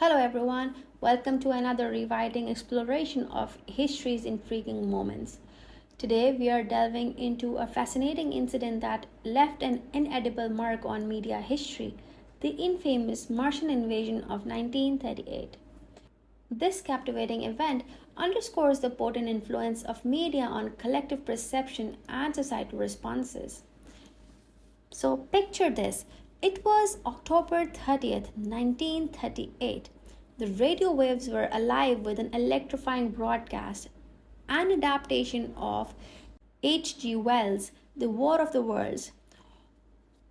Hello everyone, welcome to another rewriting exploration of history's intriguing moments. Today we are delving into a fascinating incident that left an inedible mark on media history, the infamous Martian invasion of 1938. This captivating event underscores the potent influence of media on collective perception and societal responses. So picture this. It was October 30th, 1938. The radio waves were alive with an electrifying broadcast, an adaptation of H.G. Wells' The War of the Worlds.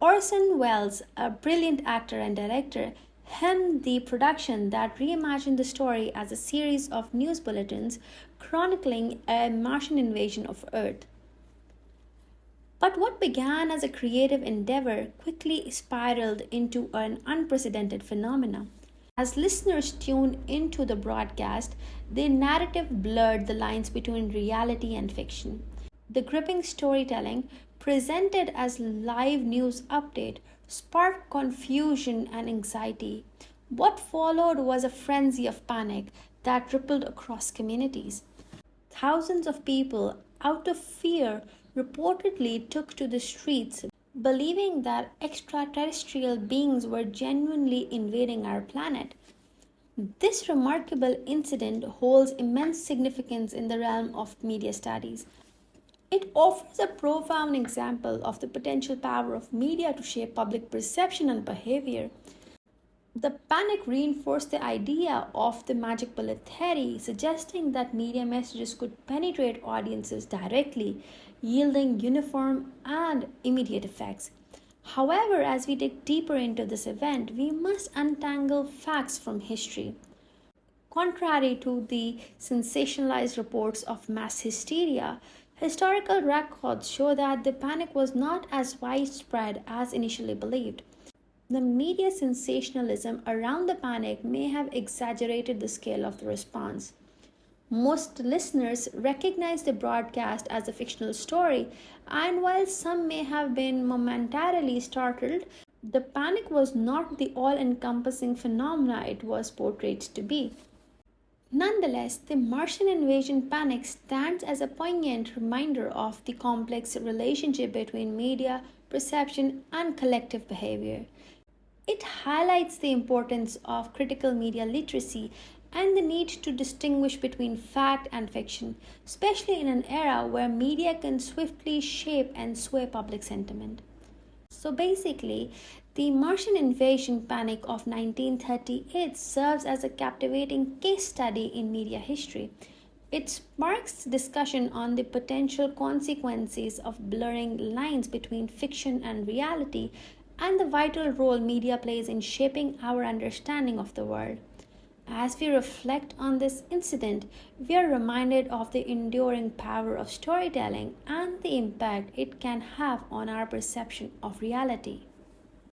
Orson Welles, a brilliant actor and director, helmed the production that reimagined the story as a series of news bulletins chronicling a Martian invasion of Earth. But what began as a creative endeavor quickly spiraled into an unprecedented phenomenon. As listeners tuned into the broadcast, the narrative blurred the lines between reality and fiction. The gripping storytelling, presented as live news update, sparked confusion and anxiety. What followed was a frenzy of panic that rippled across communities. Thousands of people, out of fear, reportedly took to the streets, believing that extraterrestrial beings were genuinely invading our planet. This remarkable incident holds immense significance in the realm of media studies. It offers a profound example of the potential power of media to shape public perception and behavior. The panic reinforced the idea of the magic bullet theory, suggesting that media messages could penetrate audiences directly, yielding uniform and immediate effects. However, as we dig deeper into this event, we must untangle facts from history. Contrary to the sensationalized reports of mass hysteria, historical records show that the panic was not as widespread as initially believed. The media sensationalism around the panic may have exaggerated the scale of the response. Most listeners recognize the broadcast as a fictional story, and while some may have been momentarily startled, the panic was not the all encompassing phenomena it was portrayed to be. Nonetheless, the Martian invasion panic stands as a poignant reminder of the complex relationship between media, perception, and collective behavior. It highlights the importance of critical media literacy and the need to distinguish between fact and fiction, especially in an era where media can swiftly shape and sway public sentiment. So basically, the Martian invasion panic of 1938 serves as a captivating case study in media history. It sparks discussion on the potential consequences of blurring lines between fiction and reality and the vital role media plays in shaping our understanding of the world. As we reflect on this incident, we are reminded of the enduring power of storytelling and the impact it can have on our perception of reality.